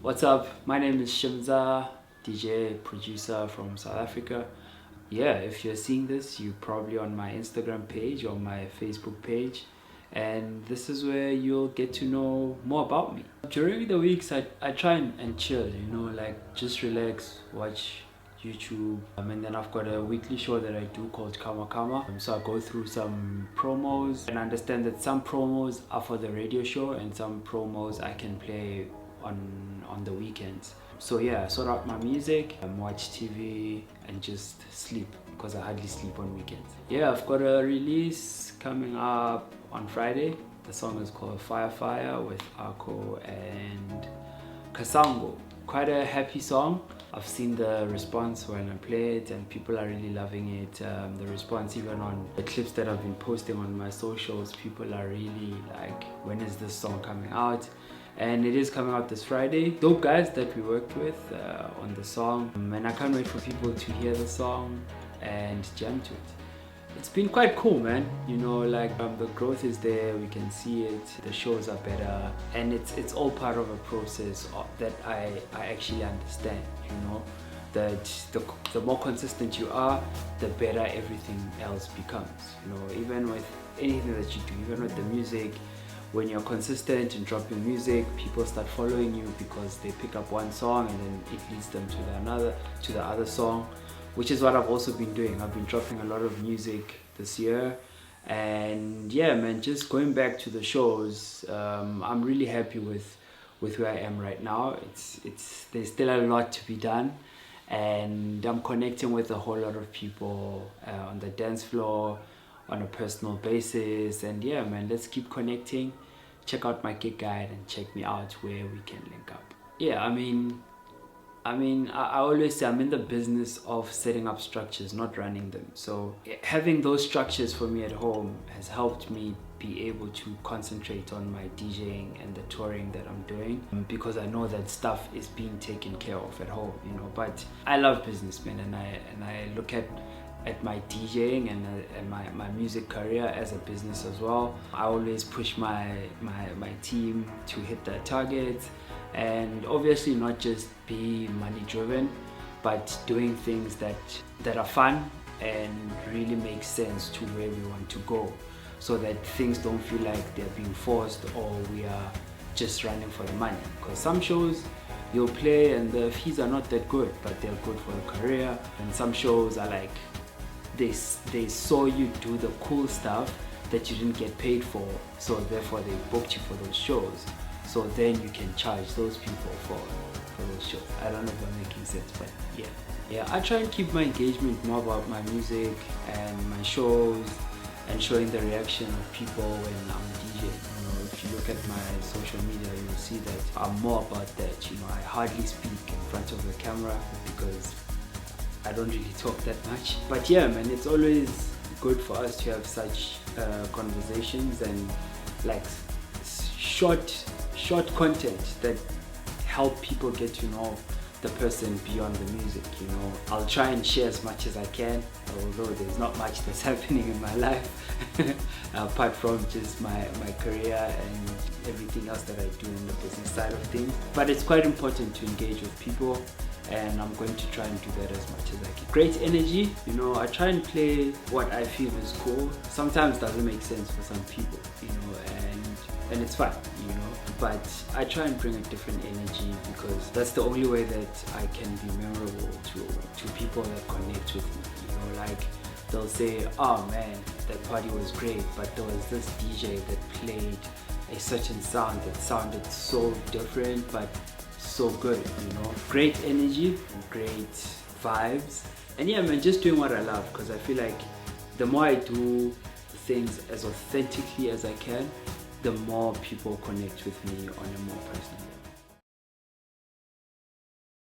What's up? My name is Shimza, DJ, producer from South Africa. Yeah, if you're seeing this, you're probably on my Instagram page or my Facebook page, and this is where you'll get to know more about me. During the weeks, I try and chill, like just relax, watch YouTube, and then I've got a weekly show that I do called Kama Kama. So I go through some promos and understand that some promos are for the radio show and some promos I can play on the weekends. So yeah, I sort out my music, watch TV and just sleep because I hardly sleep on weekends. Yeah, I've got a release coming up on Friday. The song is called Fire Fire with Ako and Kasango. Quite a happy song. I've seen the response when I play it and people are really loving it. The response even on the clips that I've been posting on my socials, people are really like, when is this song coming out? And it is coming out this Friday. Dope guys that we worked with on the song, and I can't wait for people to hear the song and jam to it. It's been quite cool, man. The growth is there, we can see it, the shows are better, and it's all part of a process that I actually understand, that the more consistent you are, the better everything else becomes. Even with anything that you do, even with the music, when you're consistent in dropping music, people start following you because they pick up one song and then it leads them to the other song, which is what I've also been doing. I've been dropping a lot of music this year, and yeah, man, just going back to the shows, I'm really happy with where I am right now. There's still a lot to be done, and I'm connecting with a whole lot of people on the dance floor on a personal basis. And yeah, man, let's keep connecting. Check out my gig guide and check me out where we can link up. Yeah, I always say I'm in the business of setting up structures, not running them. So having those structures for me at home has helped me be able to concentrate on my DJing and the touring that I'm doing, because I know that stuff is being taken care of at home, But I love business, man, and I look at my DJing and my music career as a business as well. I always push my team to hit their targets, and obviously not just be money driven, but doing things that are fun and really make sense to where we want to go, so that things don't feel like they're being forced or we are just running for the money. Because some shows you'll play and the fees are not that good, but they're good for your career, and some shows are like they saw you do the cool stuff that you didn't get paid for, so therefore they booked you for those shows, so then you can charge those people for those shows. I don't know if I'm making sense, but yeah, I try and keep my engagement more about my music and my shows and showing the reaction of people when I'm DJing. If you look at my social media, you'll see that I'm more about that. I hardly speak in front of the camera because I don't really talk that much. But yeah, man, it's always good for us to have such conversations and like short content that help people get to know the person beyond the music. I'll try and share as much as I can, although there's not much that's happening in my life apart from just my career and everything else that I do in the business side of things. But it's quite important to engage with people, and I'm going to try and do that as much as I can. Great energy, I try and play what I feel is cool. Sometimes it doesn't make sense for some people, and it's fine, but I try and bring a different energy because that's the only way that I can be memorable to people that connect with me. Like they'll say, oh man, that party was great, but there was this DJ that played a certain sound that sounded so different but so good. Great energy, great vibes, and yeah, man, just doing what I love, because I feel like the more I do things as authentically as I can, the more people connect with me on a more personal level.